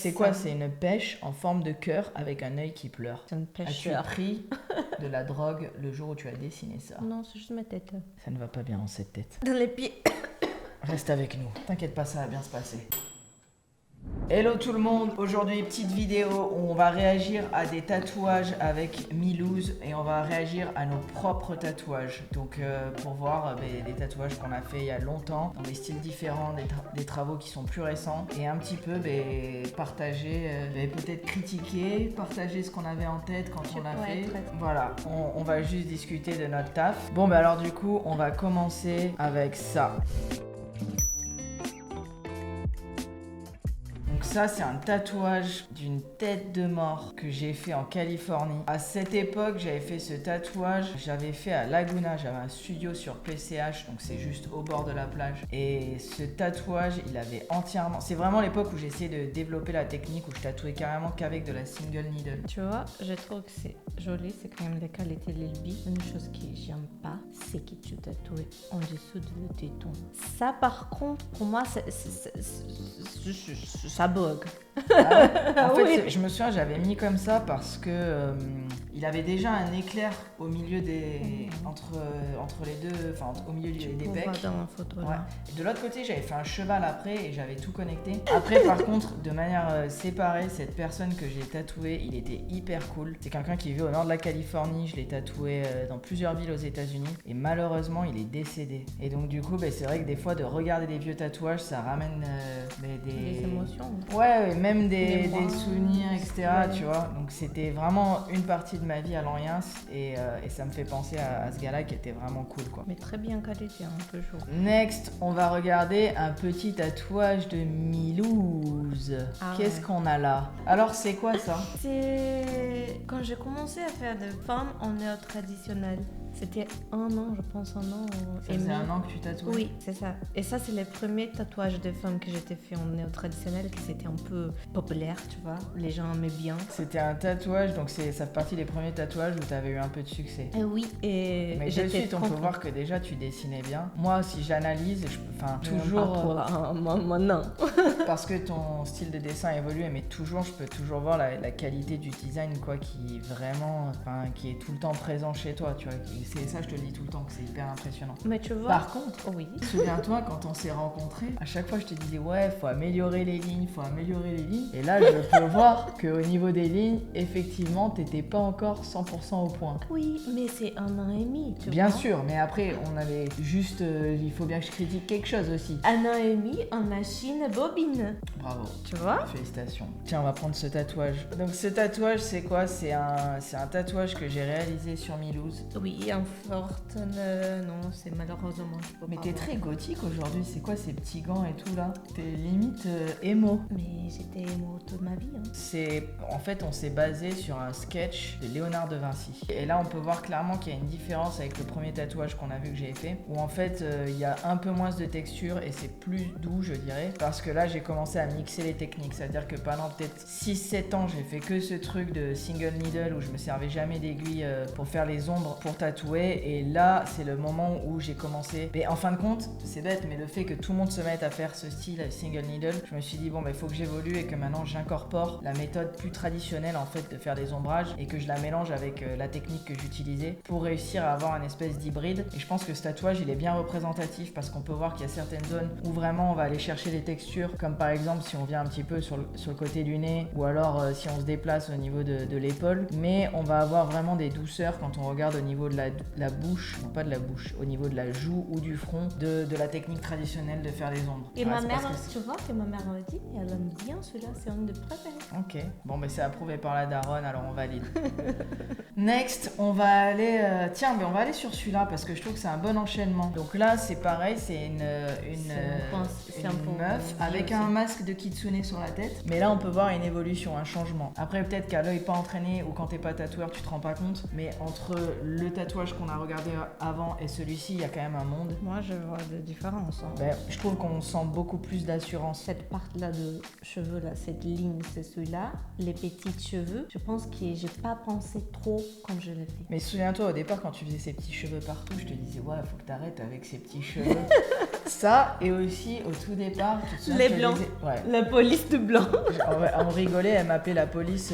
C'est quoi? C'est une pêche en forme de cœur avec un œil qui pleure. C'est une As-tu pêcheur. pris de la drogue le jour où tu as dessiné ça? Non, c'est juste ma tête. Ça ne va pas bien dans cette tête. Dans les pieds. Reste avec nous. T'inquiète pas, ça va bien se passer. Hello tout le monde, aujourd'hui petite vidéo où on va réagir à des tatouages avec Milouz et on va réagir à nos propres tatouages. Donc pour voir des tatouages qu'on a fait il y a longtemps, dans des styles différents, des travaux qui sont plus récents et un petit peu partager, peut-être critiquer, partager ce qu'on avait en tête quand on l'a fait. Voilà, on va juste discuter de notre taf. Bon alors du coup on va commencer avec ça. Donc ça c'est un tatouage d'une tête de mort que j'ai fait en Californie. À cette époque j'avais fait ce tatouage, j'avais fait à Laguna, j'avais un studio sur PCH, donc c'est juste au bord de la plage. Et ce tatouage il avait entièrement, c'est vraiment l'époque où j'essayais de développer la technique, où je tatouais carrément qu'avec de la single needle. Tu vois, je trouve que c'est joli, c'est quand même la qualité de l'Elbi. Une chose que j'aime pas, c'est que tu tatoues en dessous de téton. Ça par contre, pour moi, ça bug. En fait, oui. je me souviens, j'avais mis comme ça parce que il avait déjà un éclair au milieu des entre les deux, enfin au milieu des pecs. Dans la photo, là. Ouais. Et de l'autre côté, j'avais fait un cheval après et j'avais tout connecté. Après, par contre, de manière séparée, cette personne que j'ai tatouée, il était hyper cool. C'est quelqu'un qui vit au nord de la Californie. Je l'ai tatoué dans plusieurs villes aux États-Unis et malheureusement, il est décédé. Et donc du coup, c'est vrai que des fois, de regarder des vieux tatouages, ça ramène des émotions. Ouais, même des souvenirs, etc. Ouais. Tu vois. Donc c'était vraiment une partie de ma vie à Lorient et ça me fait penser à ce gars-là qui était vraiment cool, quoi. Mais très bien qualité, hein, toujours. Next, on va regarder un petit tatouage de Milouz. Qu'est-ce qu'on a là? Alors c'est quoi ça? C'est quand j'ai commencé à faire des femmes en néo traditionnel. C'était un an, je pense, un an. Ça faisait un an que tu tatouais? Oui, c'est ça. Et ça, c'est les premiers tatouages de femmes que j'étais fait en néo-traditionnel, qui c'était un peu populaire, tu vois. Les gens aimaient bien. C'était un tatouage, donc ça fait partie des premiers tatouages où tu avais eu un peu de succès. Oui, et mais de suite, on peut voir que déjà, tu dessinais bien. Moi, si j'analyse, toujours... Moi, non. Parce que ton style de dessin a évolué, mais toujours, je peux toujours voir la qualité du design, quoi, qui est vraiment... qui est tout le temps présent chez toi, tu vois. C'est ça, je te le dis tout le temps, que c'est hyper impressionnant. Mais tu vois... Par contre, oui. Souviens-toi, quand on s'est rencontrés, à chaque fois, je te disais, ouais, faut améliorer les lignes, faut améliorer les lignes. Et là, je peux voir qu'au niveau des lignes, effectivement, t'étais pas encore 100% au point. Oui, mais c'est un an et demi, tu vois. Bien sûr, mais après, on avait juste... il faut bien que je critique quelque chose aussi. Un an et demi en machine bobine. Bravo. Tu vois? Félicitations. Tiens, on va prendre ce tatouage. Donc, ce tatouage, c'est quoi? C'est un tatouage que j'ai réalisé sur Milouz. Oui, en forte... non, c'est malheureusement, je peux pas. Mais t'es très gothique aujourd'hui, c'est quoi ces petits gants et tout là? T'es limite émo. Mais j'étais émo toute ma vie. En fait, on s'est basé sur un sketch de Léonard de Vinci. Et là, on peut voir clairement qu'il y a une différence avec le premier tatouage qu'on a vu que j'ai fait, où en fait, il y a un peu moins de texture et c'est plus doux, je dirais, parce que là, j'ai commencé à mixer les techniques. C'est-à-dire que pendant peut-être 6-7 ans, j'ai fait que ce truc de single needle où je me servais jamais d'aiguille pour faire les ombres pour tatouer. Et là, c'est le moment où j'ai commencé. Mais en fin de compte, c'est bête, mais le fait que tout le monde se mette à faire ce style single needle, je me suis dit, bon, il faut que j'évolue et que maintenant j'incorpore la méthode plus traditionnelle en fait de faire des ombrages et que je la mélange avec la technique que j'utilisais pour réussir à avoir une espèce d'hybride. Et je pense que ce tatouage, il est bien représentatif parce qu'on peut voir qu'il y a certaines zones où vraiment on va aller chercher les textures, comme par exemple si on vient un petit peu sur le côté du nez ou alors si on se déplace au niveau de l'épaule. Mais on va avoir vraiment des douceurs quand on regarde au niveau de la bouche, non pas de la bouche, au niveau de la joue ou du front, de la technique traditionnelle de faire les ombres. Et ma mère, tu vois que ma mère m'a dit, elle aime bien celui-là, c'est un de préférés. Ok, bon c'est approuvé par la daronne, alors on valide. Next, on va aller, on va aller sur celui-là parce que je trouve que c'est un bon enchaînement. Donc là, c'est pareil, c'est une meuf avec un masque de kitsune sur la tête. Mais là, on peut voir une évolution, un changement. Après, peut-être qu'à l'œil pas entraîné ou quand t'es pas tatoueur, tu te rends pas compte. Mais entre le tatouage qu'on a regardé avant et celui-ci, il y a quand même un monde. Moi, je vois de différence. Je trouve qu'on sent beaucoup plus d'assurance. Cette partie-là de cheveux, là, cette ligne, c'est celui-là. Les petits cheveux, je pense que j'ai pas pensé trop quand je l'ai fait. Mais souviens-toi, au départ, quand tu faisais ces petits cheveux partout, je te disais, ouais, faut que t'arrêtes avec ces petits cheveux. Ça, et aussi au tout départ, tu te souviens Les que blancs. Ouais. La police de blanc. On rigolait, elle m'appelait la police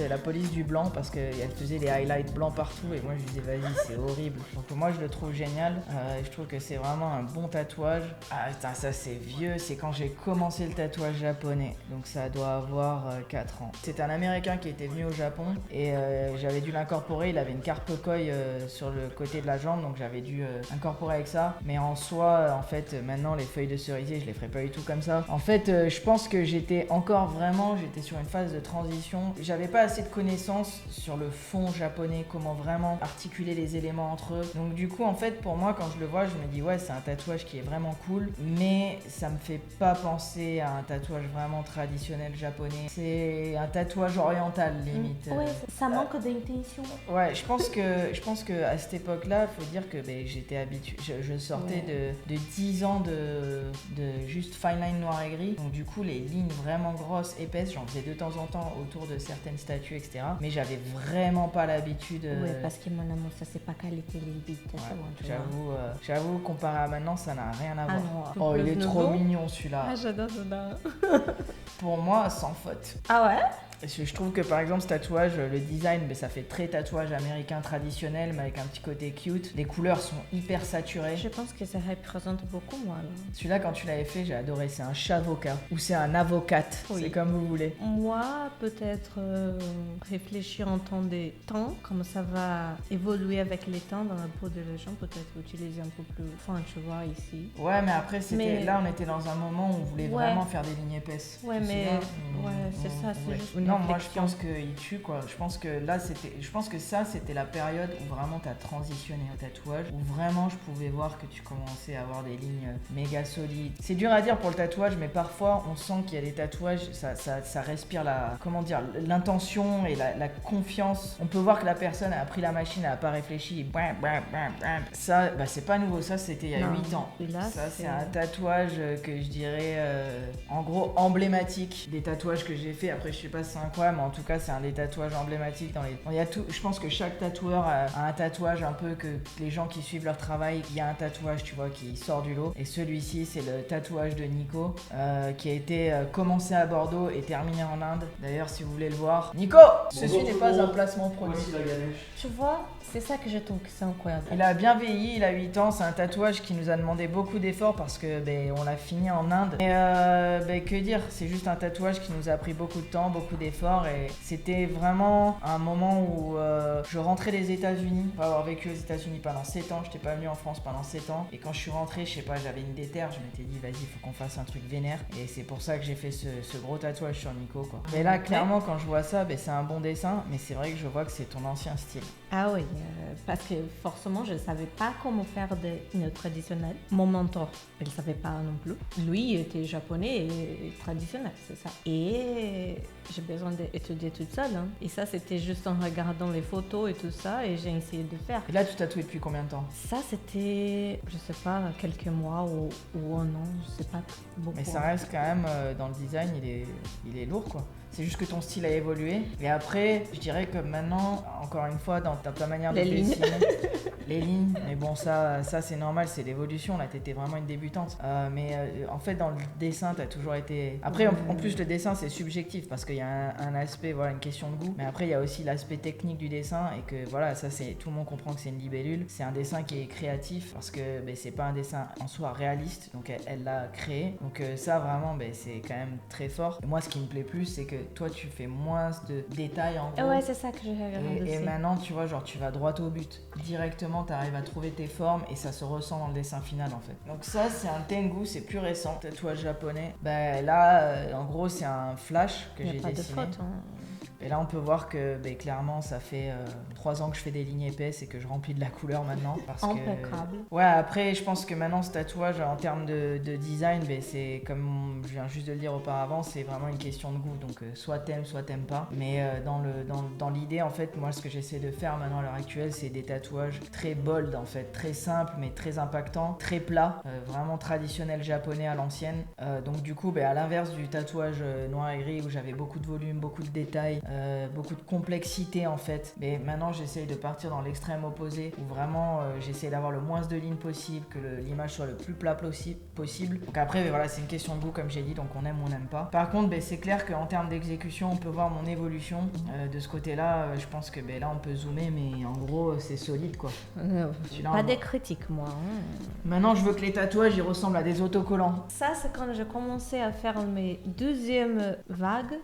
du blanc parce qu'elle faisait des highlights blancs partout et moi je disais vas-y c'est horrible. Donc moi je le trouve génial, je trouve que c'est vraiment un bon tatouage. Ah putain ça c'est vieux, c'est quand j'ai commencé le tatouage japonais, donc ça doit avoir 4 ans. C'était un américain qui était venu au Japon et j'avais dû l'incorporer, il avait une carpe koi sur le côté de la jambe donc j'avais dû incorporer avec ça. Mais en soi, en fait maintenant les feuilles de cerisier je les ferai pas du tout comme ça. En fait je pense que j'étais sur une phase de transition. J'avais pas assez de connaissances sur le fond japonais, comment vraiment articuler les éléments entre eux. Donc du coup, en fait, pour moi, quand je le vois, je me dis ouais, c'est un tatouage qui est vraiment cool, mais ça me fait pas penser à un tatouage vraiment traditionnel japonais. C'est un tatouage oriental limite. Ouais, ça manque d'intention. Ouais, je pense que à cette époque-là, faut dire que j'étais habitué. Je sortais de 10 ans de juste fine line noir et gris. Donc du coup, les lignes vraiment grosses, épaisses, j'en faisais de temps en temps autour de certaines statues, etc. Mais j'avais vraiment pas l'habitude. Ouais, parce que mon amour, ça c'est pas qualité les bites. J'avoue, comparé à maintenant, ça n'a rien à voir. Non, Oh, il est trop mignon celui-là. Ah, j'adore. Pour moi, sans faute. Ah ouais? Je trouve que par exemple ce tatouage, le design, ça fait très tatouage américain traditionnel mais avec un petit côté cute. Les couleurs sont hyper saturées. Je pense que ça représente beaucoup moi. Là. Celui-là quand tu l'avais fait, j'ai adoré. C'est un chavocat ou c'est un avocate, oui. C'est comme vous voulez. Moi, peut-être réfléchir en temps des temps, comme ça va évoluer avec les temps dans la peau de les gens, peut-être utiliser un peu plus fin, tu vois, ici. Ouais, mais après, là on était dans un moment où on voulait vraiment faire des lignes épaisses. Ouais, mais c'est ça, c'est juste non, moi je pense qu'il tue quoi. Je pense que ça c'était la période où vraiment t'as transitionné au tatouage, où vraiment je pouvais voir que tu commençais à avoir des lignes méga solides. C'est dur à dire pour le tatouage, mais parfois on sent qu'il y a des tatouages, ça respire l'intention et la confiance. On peut voir que la personne a pris la machine, elle a pas réfléchi. Ça, c'est pas nouveau, ça c'était il y a 8 ans. Là, ça c'est un tatouage que je dirais en gros emblématique des tatouages que j'ai fait. Après je sais pas si c'est incroyable, mais en tout cas c'est un des tatouages emblématiques il y a tout. Je pense que chaque tatoueur a un tatouage un peu que les gens qui suivent leur travail, il y a un tatouage tu vois qui sort du lot, et celui-ci c'est le tatouage de Nico qui a été commencé à Bordeaux et terminé en Inde. D'ailleurs si vous voulez le voir, Nico, ceci n'est pas un placement produit. Voici la galèche. Tu vois, c'est ça que je trouve que c'est incroyable. Il a bien vieilli, il a 8 ans, c'est un tatouage qui nous a demandé beaucoup d'efforts parce que on l'a fini en Inde. Et que dire, c'est juste un tatouage qui nous a pris beaucoup de temps, beaucoup d'efforts, et c'était vraiment un moment où je rentrais des États-Unis, pour avoir vécu aux États-Unis pendant 7 ans, j'étais pas venu en France pendant 7 ans, et quand je suis rentré, je sais pas, j'avais une déterre, je m'étais dit vas-y, faut qu'on fasse un truc vénère, et c'est pour ça que j'ai fait ce gros tatouage sur Nico quoi. Mais là clairement quand je vois ça, c'est un bon dessin, mais c'est vrai que je vois que c'est ton ancien style. Ah oui, parce que forcément je ne savais pas comment faire des lignes traditionnelles. Mon mentor, il ne savait pas non plus. Lui, il était japonais et traditionnel, c'est ça. Et j'ai besoin d'étudier toute seule. Hein. Et ça, c'était juste en regardant les photos et tout ça, et j'ai essayé de faire. Et là, tu tatouais depuis combien de temps? Ça, c'était, je sais pas, quelques mois ou un an, je sais pas beaucoup. Mais ça reste quand même, dans le design, il est lourd quoi. C'est juste que ton style a évolué. Et après, je dirais que maintenant, encore une fois, dans ta manière de dessiner, les lignes, mais bon, ça c'est normal, c'est l'évolution. Là, t'étais vraiment une débutante. Mais en fait, dans le dessin, t'as toujours été. Après, en plus, le dessin, c'est subjectif parce qu'il y a un aspect, voilà, une question de goût. Mais après, il y a aussi l'aspect technique du dessin et que voilà, ça, c'est tout le monde comprend que c'est une libellule. C'est un dessin qui est créatif parce que c'est pas un dessin en soi réaliste. Donc, elle l'a créé. Donc, ça, vraiment, c'est quand même très fort. Et moi, ce qui me plaît plus, c'est que toi tu fais moins de détails en gros. Ouais, c'est ça que j'ai regardé aussi. Et maintenant tu vois, genre tu vas droit au but. Directement tu arrives à trouver tes formes et ça se ressent dans le dessin final en fait. Donc ça c'est un Tengu, c'est plus récent, tatouage japonais. Là en gros c'est un flash que j'ai dessiné. Il n'y a pas de faute. Hein. Et là on peut voir que clairement ça fait 3 ans que je fais des lignes épaisses et que je remplis de la couleur maintenant. Impeccable. Ouais, après je pense que maintenant ce tatouage en termes de design, c'est comme je viens juste de le dire auparavant, c'est vraiment une question de goût. Donc soit t'aimes pas. Mais dans l'idée en fait, moi ce que j'essaie de faire maintenant à l'heure actuelle, c'est des tatouages très bold en fait, très simples mais très impactants, très plats, vraiment traditionnel japonais à l'ancienne. Donc du coup à l'inverse du tatouage noir et gris où j'avais beaucoup de volume, beaucoup de détails, beaucoup de complexité en fait. Mais maintenant j'essaye de partir dans l'extrême opposé où vraiment j'essaie d'avoir le moins de lignes possible, que l'image soit le plus plat possible. Donc après voilà, c'est une question de goût comme j'ai dit, donc on aime ou on n'aime pas. Par contre c'est clair qu'en termes d'exécution on peut voir mon évolution de ce côté là. Je pense que là on peut zoomer, mais en gros c'est solide quoi. Pas des critiques moi. Maintenant je veux que les tatouages ils ressemblent à des autocollants. Ça c'est quand j'ai commencé à faire mes deuxièmes vagues.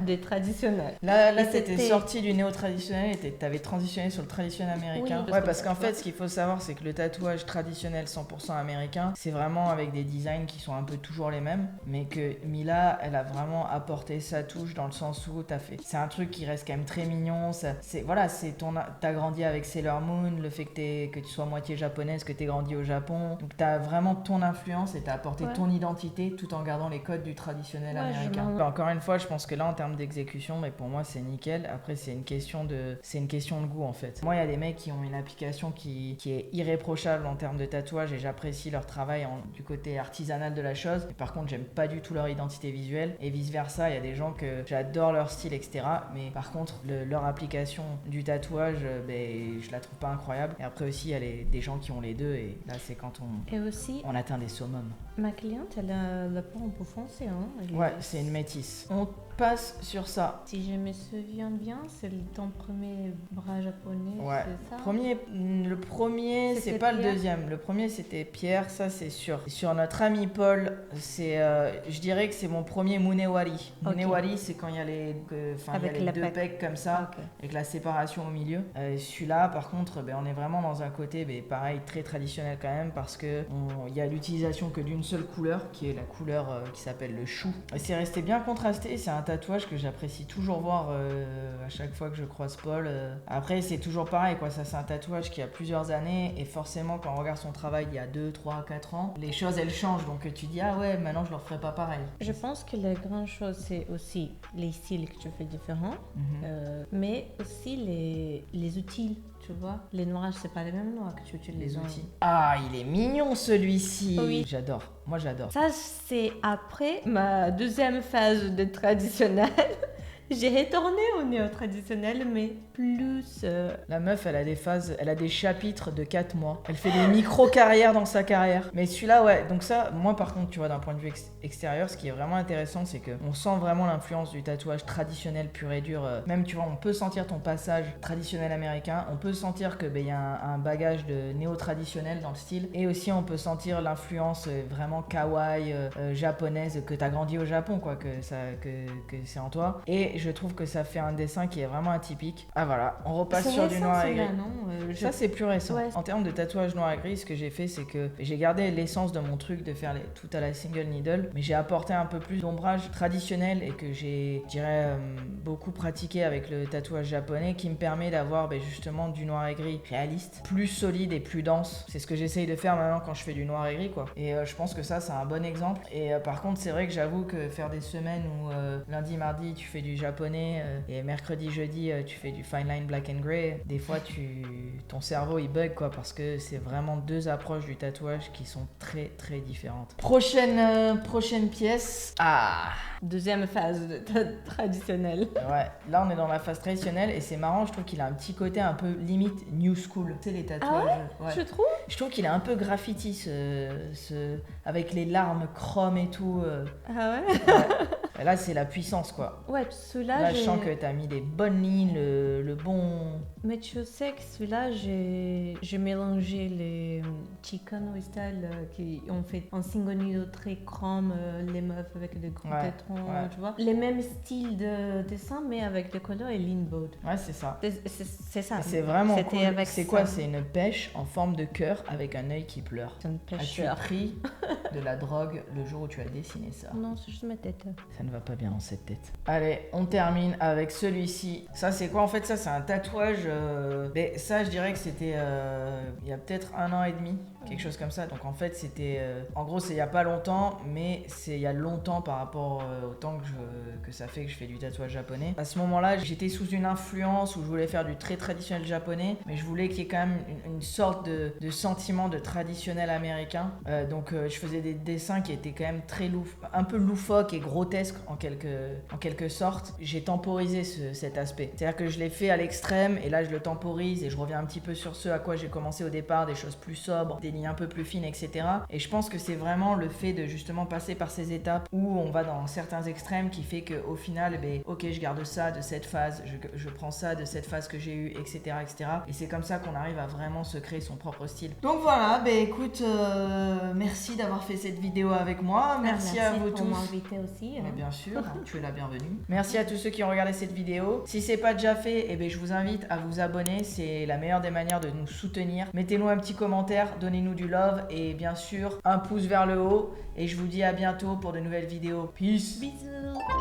Des traditionnels. Là t'étais sorti du néo-traditionnel et t'avais transitionné sur le traditionnel américain. Oui, parce qu'en fait, ce qu'il faut savoir, c'est que le tatouage traditionnel 100% américain, c'est vraiment avec des designs qui sont un peu toujours les mêmes, mais que Mila, elle a vraiment apporté sa touche dans le sens où c'est un truc qui reste quand même très mignon. T'as grandi avec Sailor Moon, le fait que tu sois moitié japonaise, que t'aies grandi au Japon. Donc t'as vraiment ton influence et t'as apporté ton identité tout en gardant les codes du traditionnel américain. Encore une fois, je pense que là, en termes d'exécution, mais pour moi c'est nickel. Après c'est une question de goût en fait. Moi il y a des mecs qui ont une application qui est irréprochable en termes de tatouage et j'apprécie leur travail du côté artisanal de la chose. Et par contre j'aime pas du tout leur identité visuelle et vice versa. Il y a des gens que j'adore leur style etc. Mais par contre leur application du tatouage, je la trouve pas incroyable. Et après aussi il y a des gens qui ont les deux et là c'est quand on atteint des summums. Ma cliente elle a la peau un peu foncée c'est une métisse. On passe sur ça. Si je me souviens bien, c'est ton premier bras japonais, c'est ça? Le premier, c'est pas Pierre. Le deuxième. Le premier, c'était Pierre, ça c'est sûr. Sur notre ami Paul, je dirais que c'est mon premier Munewari. Munewari, c'est quand il y a les deux pecs comme ça, avec la séparation au milieu. Celui-là, par contre, on est vraiment dans un côté, pareil, très traditionnel quand même, parce que il y a l'utilisation que d'une seule couleur, qui est la couleur qui s'appelle le chou. Et c'est resté bien contrasté, c'est un tatouage que j'apprécie toujours voir à chaque fois que je croise Paul. Après c'est toujours pareil quoi, ça c'est un tatouage qui a plusieurs années et forcément quand on regarde son travail il y a 2, 3, 4 ans, les choses elles changent donc tu dis ah ouais maintenant je le referai pas pareil. Je pense que la grande chose c'est aussi les styles que tu fais différents, mais aussi les outils. Tu vois, les noirs, c'est pas les mêmes noirs que tu utilises. Les outils. Ah, il est mignon celui-ci. Oui. J'adore. Moi, j'adore. Ça, c'est après ma deuxième phase de traditionnel. J'ai retourné au néo-traditionnel, mais plus... La meuf, elle a des phases, elle a des chapitres de 4 mois. Elle fait des micro-carrières dans sa carrière. Mais celui-là, donc ça, moi par contre, tu vois, d'un point de vue extérieur, ce qui est vraiment intéressant, c'est qu'on sent vraiment l'influence du tatouage traditionnel pur et dur. Même, tu vois, on peut sentir ton passage traditionnel américain. On peut sentir que y a un bagage de néo-traditionnel dans le style. Et aussi, on peut sentir l'influence vraiment kawaii, japonaise, que t'as grandi au Japon, quoi, que c'est en toi. Et je trouve que ça fait un dessin qui est vraiment atypique. Ah voilà, on repasse sur du noir et gris. Ça c'est plus récent. En termes de tatouage noir et gris, ce que j'ai fait c'est que j'ai gardé l'essence de mon truc de faire tout à la single needle, mais j'ai apporté un peu plus d'ombrage traditionnel et que j'ai, je dirais, beaucoup pratiqué avec le tatouage japonais qui me permet d'avoir justement du noir et gris réaliste, plus solide et plus dense. C'est ce que j'essaye de faire maintenant quand je fais du noir et gris quoi. Et je pense que ça c'est un bon exemple. Et par contre c'est vrai que j'avoue que faire des semaines où lundi, mardi tu fais du japonais et mercredi, jeudi tu fais du fine line black and grey, des fois ton cerveau il bug quoi parce que c'est vraiment deux approches du tatouage qui sont très très différentes. Prochaine pièce. Deuxième phase traditionnelle. Ouais, là on est dans la phase traditionnelle et c'est marrant, je trouve qu'il a un petit côté un peu limite new school. Tu sais les tatouages. Ah ouais. Je trouve qu'il est un peu graffiti avec les larmes chrome et tout. Ah ouais. Et là c'est la puissance quoi. Ouais, celui-là là je sens que t'as mis des bonnes lignes, le bon... Mais tu sais que celui-là j'ai mélangé les Chicano style qui ont fait un single needle très chrome, les meufs avec des gros tétons, tu vois. Les mêmes styles de dessin mais avec des couleurs et lean bold. Ouais c'est ça. C'est ça. C'est vraiment cool. C'est quoi? C'est une pêche en forme de cœur avec un œil qui pleure. C'est une pêche. As-tu pris de la drogue le jour où tu as dessiné ça? Non, c'est juste ma tête. Ça ne va pas bien dans cette tête. Allez, on termine avec celui-ci. Ça c'est quoi en fait? Ça c'est un tatouage. Mais ça je dirais que c'était il y a peut-être 1 an et demi. quelque chose comme ça. Donc en fait c'était, en gros c'est il y a pas longtemps, mais c'est il y a longtemps par rapport au temps que ça fait que je fais du tatouage japonais. À ce moment-là, j'étais sous une influence où je voulais faire du très traditionnel japonais, mais je voulais qu'il y ait quand même une sorte de sentiment de traditionnel américain. Donc je faisais des dessins qui étaient quand même très un peu loufoques et grotesques en quelque sorte. J'ai temporisé cet aspect. C'est-à-dire que je l'ai fait à l'extrême et là je le temporise et je reviens un petit peu sur ce à quoi j'ai commencé au départ, des choses plus sobres, des lignes un peu plus fines, etc. Et je pense que c'est vraiment le fait de justement passer par ces étapes où on va dans certains extrêmes qui fait qu'au final, ok, je garde ça de cette phase, je prends ça de cette phase que j'ai eue, etc., etc. Et c'est comme ça qu'on arrive à vraiment se créer son propre style. Donc voilà, écoute, merci d'avoir fait cette vidéo avec moi. Merci à vous tous. Merci pour m'inviter aussi. Mais bien sûr, tu es la bienvenue. Merci à tous ceux qui ont regardé cette vidéo. Si c'est pas déjà fait, je vous invite à vous abonner. C'est la meilleure des manières de nous soutenir. Mettez-nous un petit commentaire, donnez-nous du love et bien sûr un pouce vers le haut. Et je vous dis à bientôt pour de nouvelles vidéos. Peace. Bisous.